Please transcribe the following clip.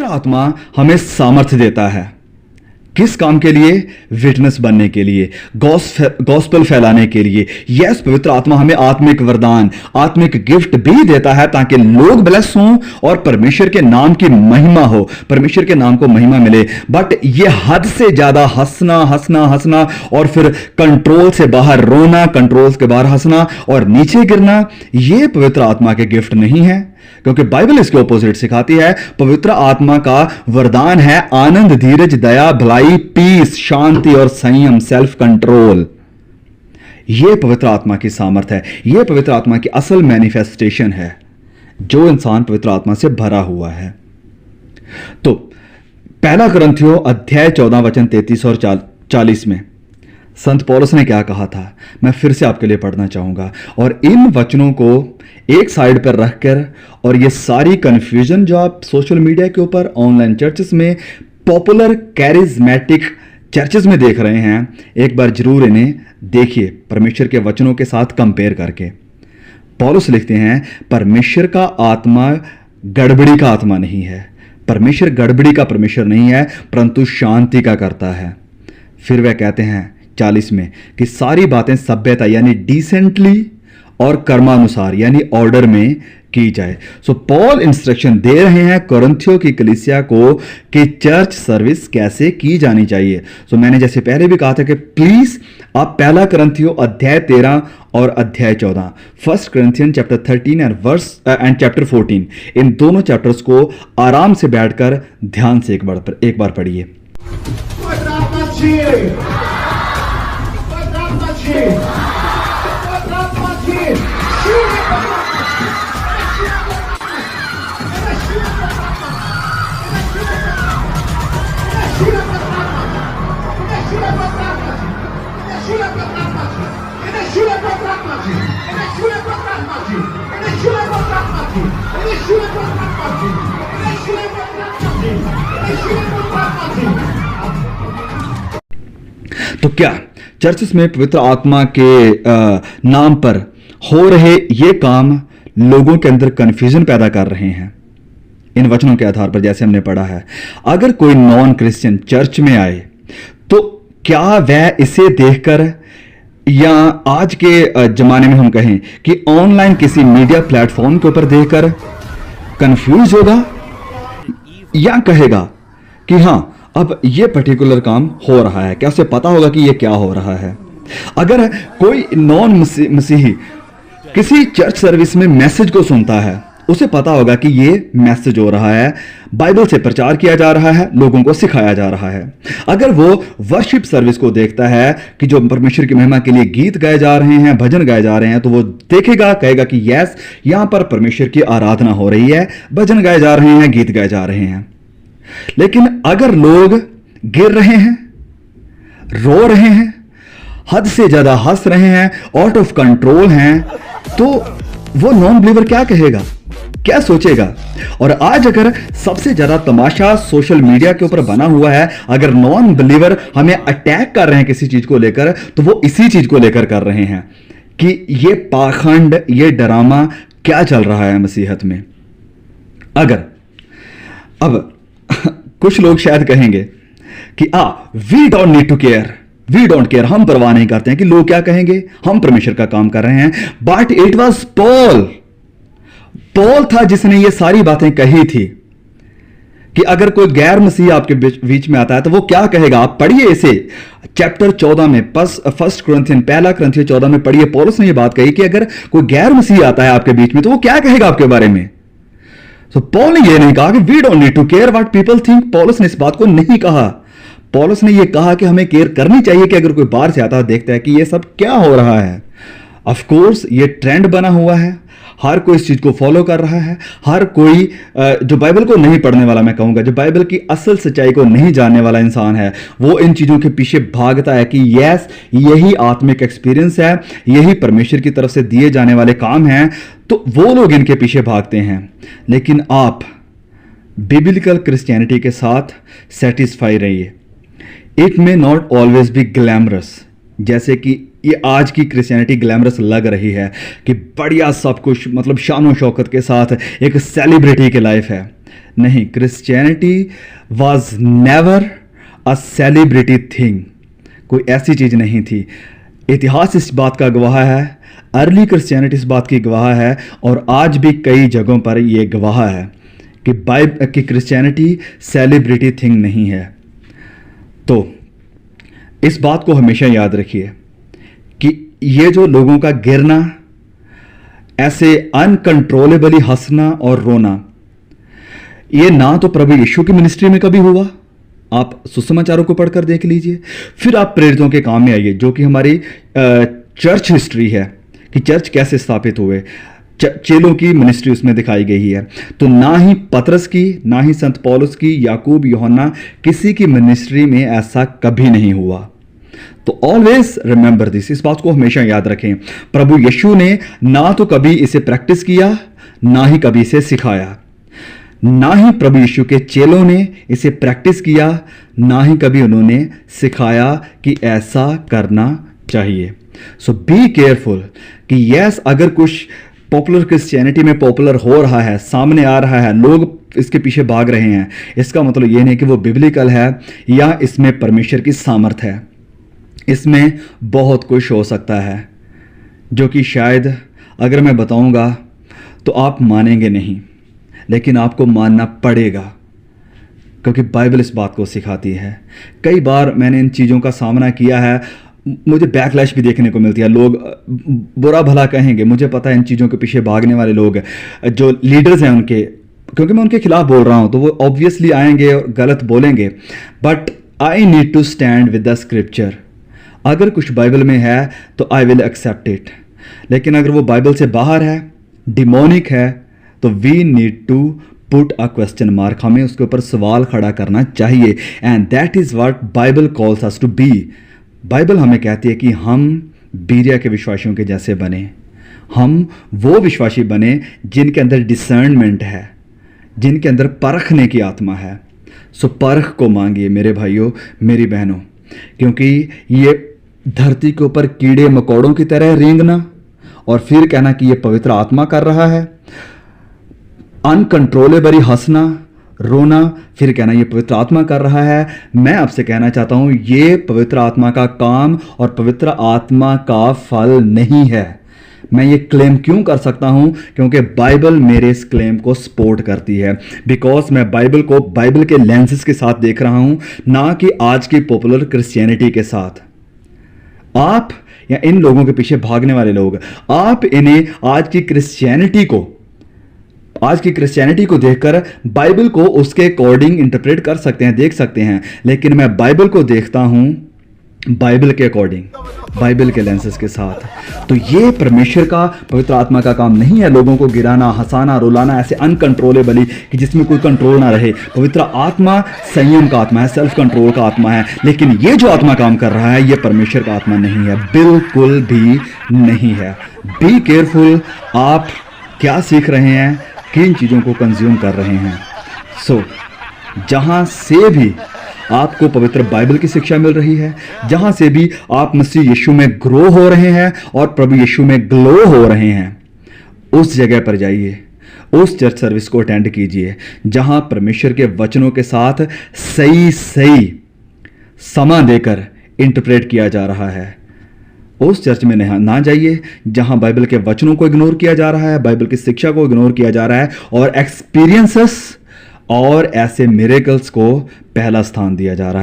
आत्मा हमें सामर्थ्य देता है किस काम के लिए? विटनेस बनने के लिए, गॉस्पेल फैलाने के लिए। यस, पवित्र आत्मा हमें आत्मिक वरदान, आत्मिक गिफ्ट भी देता है ताकि लोग ब्लेस हों और परमेश्वर के नाम की महिमा हो, परमेश्वर के नाम को महिमा मिले। बट ये हद से ज्यादा हंसना हंसना हंसना और फिर कंट्रोल से बाहर रोना, कंट्रोल के बाहर हंसना और नीचे गिरना, ये पवित्र आत्मा के गिफ्ट नहीं है, क्योंकि बाइबल इसके ऑपोजिट सिखाती है। पवित्र आत्मा का वरदान है आनंद, धीरज, दया, भलाई, पीस, शांति और संयम, सेल्फ कंट्रोल। यह पवित्र आत्मा की सामर्थ है, यह पवित्र आत्मा की असल मैनिफेस्टेशन है जो इंसान पवित्र आत्मा से भरा हुआ है। तो पहला कुरिन्थियों अध्याय 14 वचन 33 और 40 में संत पौलुस ने क्या कहा था, मैं फिर से आपके लिए पढ़ना चाहूंगा। और इन वचनों को एक साइड पर रखकर और ये सारी कंफ्यूजन जो आप सोशल मीडिया के ऊपर, ऑनलाइन चर्चेस में, पॉपुलर कैरिज्मेटिक चर्चेस में देख रहे हैं, एक बार जरूर इन्हें देखिए परमेश्वर के वचनों के साथ कंपेयर करके। पौलुस लिखते हैं, परमेश्वर का आत्मा गड़बड़ी का आत्मा नहीं है, परमेश्वर गड़बड़ी का परमेश्वर नहीं है, परंतु शांति का करता है। फिर वह कहते हैं 40 में कि सारी बातें सभ्यता यानी डिसेंटली और कर्मानुसार यानी ऑर्डर में की जाए। सो पॉल इंस्ट्रक्शन दे रहे हैं कुरिन्थियों की कलीसिया को कि चर्च सर्विस कैसे की जानी चाहिए। सो मैंने जैसे पहले भी कहा था कि प्लीज आप पहला कुरिन्थियों अध्याय 13 और अध्याय 14, first Corinthian chapter 13 and chapter 14, इन दोनों चैप्टर्स को आराम से बैठकर ध्यान से एक बार पढ़िए। तो क्या चर्चेस में पवित्र आत्मा के नाम पर हो रहे ये काम लोगों के अंदर कंफ्यूजन पैदा कर रहे हैं? इन वचनों के आधार पर जैसे हमने पढ़ा है, अगर कोई नॉन क्रिश्चियन चर्च में आए तो क्या वह इसे देखकर, या आज के जमाने में हम कहें कि ऑनलाइन किसी मीडिया प्लेटफॉर्म के ऊपर देखकर कंफ्यूज होगा, या कहेगा कि हां अब ये पर्टिकुलर काम हो रहा है? क्या उसे पता होगा कि ये क्या हो रहा है? अगर कोई नॉन मसीही किसी चर्च सर्विस में मैसेज को सुनता है, उसे पता होगा कि ये मैसेज हो रहा है, बाइबल से प्रचार किया जा रहा है, लोगों को सिखाया जा रहा है। अगर वो वर्शिप सर्विस को देखता है कि जो परमेश्वर की महिमा के लिए गीत गाए जा रहे हैं, भजन गाए जा रहे हैं, तो वो देखेगा, कहेगा कि यस, यहां पर परमेश्वर की आराधना हो रही है, भजन गाए जा रहे हैं, गीत गाए जा रहे हैं। लेकिन अगर लोग गिर रहे हैं, रो रहे हैं, हद से ज्यादा हंस रहे हैं, आउट ऑफ कंट्रोल हैं, तो वो नॉन बिलीवर क्या कहेगा, क्या सोचेगा? और आज अगर सबसे ज्यादा तमाशा सोशल मीडिया के ऊपर बना हुआ है, अगर नॉन बिलीवर हमें अटैक कर रहे हैं किसी चीज को लेकर, तो वो इसी चीज को लेकर कर रहे हैं कि ये पाखंड, ये ड्रामा क्या चल रहा है मसीहत में। अगर अब कुछ लोग शायद कहेंगे कि we don't need to care, we don't care, हम परवाह नहीं करते हैं कि लोग क्या कहेंगे, हम परमेश्वर का काम कर रहे हैं। बट इट वॉज पॉल था जिसने ये सारी बातें कही थी कि अगर कोई गैर मसीह आपके बीच में आता है तो वो क्या कहेगा। आप पढ़िए इसे चैप्टर 14 में, फर्स्ट कुरिन्थियन, पहला कुरिन्थियन 14 में पढ़िए। पौलुस ने ये बात कही कि अगर कोई गैर मसीह आता है आपके बीच में तो वो क्या कहेगा आपके बारे में। तो पॉल ने ये नहीं कहा कि we don't need to care what people think. पौलुस ने इस बात को नहीं कहा। पौलुस ने ये कहा कि हमें केयर करनी चाहिए कि अगर कोई बाहर से आता है देखता है कि ये सब क्या हो रहा है। ऑफ कोर्स ये ट्रेंड बना हुआ है, हर कोई इस चीज को फॉलो कर रहा है। हर कोई जो बाइबल को नहीं पढ़ने वाला, मैं कहूंगा जो बाइबल की असल सच्चाई को नहीं जानने वाला इंसान है, वो इन चीजों के पीछे भागता है कि यस, यही आत्मिक एक्सपीरियंस है, यही परमेश्वर की तरफ से दिए जाने वाले काम हैं, तो वो लोग इनके पीछे भागते हैं। लेकिन आप बिब्लिकल क्रिश्चियनिटी के साथ सेटिस्फाई रहिए। It may not always be glamorous, जैसे कि ये आज की क्रिश्चियनिटी ग्लैमरस लग रही है कि बढ़िया सब कुछ, मतलब शान और शौकत के साथ एक सेलिब्रिटी की लाइफ है। नहीं, Christianity was never a celebrity thing. कोई ऐसी चीज नहीं थी। इतिहास इस बात का गवाह है, अर्ली क्रिश्चियनिटी इस बात की गवाह है, और आज भी कई जगहों पर यह गवाह है कि क्रिश्चियनिटी सेलिब्रिटी थिंग नहीं है। तो इस बात को हमेशा याद रखिए कि ये जो लोगों का गिरना, ऐसे अनकंट्रोलेबली हंसना और रोना, ये ना तो प्रभु यीशु की मिनिस्ट्री में कभी हुआ। आप सुसमाचारों को पढ़कर देख लीजिए, फिर आप प्रेरितों के काम में आइए, जो कि हमारी चर्च हिस्ट्री है कि चर्च कैसे स्थापित हुए, चेलों की मिनिस्ट्री उसमें दिखाई गई है। तो ना ही पतरस की, ना ही संत पौलुस की, याकूब, यूहन्ना, किसी की मिनिस्ट्री में ऐसा कभी नहीं हुआ। तो ऑलवेज रिमेंबर दिस, इस बात को हमेशा याद रखें। प्रभु यीशु ने ना तो कभी इसे प्रैक्टिस किया, ना ही कभी इसे सिखाया। ना ही प्रभु यीशु के चेलों ने इसे प्रैक्टिस किया, ना ही कभी उन्होंने सिखाया कि ऐसा करना चाहिए। सो बी केयरफुल कि यस, अगर कुछ पॉपुलर क्रिश्चियनिटी में पॉपुलर हो रहा है, सामने आ रहा है, लोग इसके पीछे भाग रहे हैं, इसका मतलब ये नहीं कि वो बिब्लिकल है या इसमें परमेश्वर की सामर्थ है। इसमें बहुत कुछ हो सकता है जो कि शायद अगर मैं बताऊंगा तो आप मानेंगे नहीं, लेकिन आपको मानना पड़ेगा, क्योंकि बाइबल इस बात को सिखाती है। कई बार मैंने इन चीज़ों का सामना किया है, मुझे बैकलैश भी देखने को मिलती है। लोग बुरा भला कहेंगे, मुझे पता है इन चीज़ों के पीछे भागने वाले लोग जो लीडर्स हैं उनके, क्योंकि मैं उनके खिलाफ बोल रहा हूँ तो वो ऑब्वियसली आएंगे और गलत बोलेंगे, but I need to stand with the scripture. अगर कुछ बाइबल में है तो आई विल एक्सेप्ट इट, लेकिन अगर वो बाइबल से बाहर है, डिमोनिक है, तो we need to put a question mark, हमें उसके ऊपर सवाल खड़ा करना चाहिए। And that is what Bible calls us to be. Bible हमें कहती है कि हम बीरिया के विश्वासियों के जैसे बने, हम वो विश्वासी बने जिनके अंदर डिसर्नमेंट है, जिनके अंदर परखने की आत्मा है। सो परख को मांगिए मेरे भाइयों, मेरी बहनों, क्योंकि ये धरती के ऊपर कीड़े मकोड़ों की तरह रेंगना और फिर कहना कि ये पवित्र आत्मा कर रहा है, अनकंट्रोलेबली हंसना, रोना, फिर कहना ये पवित्र आत्मा कर रहा है। मैं आपसे कहना चाहता हूं ये पवित्र आत्मा का काम और पवित्र आत्मा का फल नहीं है। मैं ये क्लेम क्यों कर सकता हूं? क्योंकि बाइबल मेरे इस क्लेम को सपोर्ट करती है। बिकॉज मैं बाइबल को बाइबल के लेंसेज के साथ देख रहा हूं, ना कि आज की पॉपुलर क्रिश्चियनिटी के साथ। आप या इन लोगों के पीछे भागने वाले लोग, आप इन्हें आज की क्रिश्चियनिटी को देखकर बाइबल को उसके अकॉर्डिंग इंटरप्रेट कर सकते हैं, देख सकते हैं, लेकिन मैं बाइबल को देखता हूं बाइबल के अकॉर्डिंग, बाइबल के लेंसेज के साथ। तो ये परमेश्वर का, पवित्र आत्मा का काम नहीं है लोगों को गिराना, हंसाना, रुलाना ऐसे अनकंट्रोलेबली कि जिसमें कोई कंट्रोल ना रहे। पवित्र आत्मा संयम का आत्मा है, सेल्फ कंट्रोल का आत्मा है। लेकिन ये जो आत्मा काम कर रहा है ये परमेश्वर का आत्मा नहीं है, बिल्कुल भी नहीं है। बी केयरफुल, आप क्या सीख रहे हैं, किन चीज़ों को कंज्यूम कर रहे हैं। सो जहां से भी आपको पवित्र बाइबल की शिक्षा मिल रही है, जहां से भी आप मसीह यीशु में ग्रो हो रहे हैं और प्रभु यीशु में ग्लो हो रहे हैं, उस जगह पर जाइए, उस चर्च सर्विस को अटेंड कीजिए जहां परमेश्वर के वचनों के साथ सही समा देकर इंटरप्रेट किया जा रहा है। उस चर्च में ना जाइए जहां बाइबल के वचनों को इग्नोर किया जा रहा है, बाइबल की शिक्षा को इग्नोर किया जा रहा है और एक्सपीरियंसेस और ऐसे मिरेकल्स को पहला स्थान दिया जा रहा है।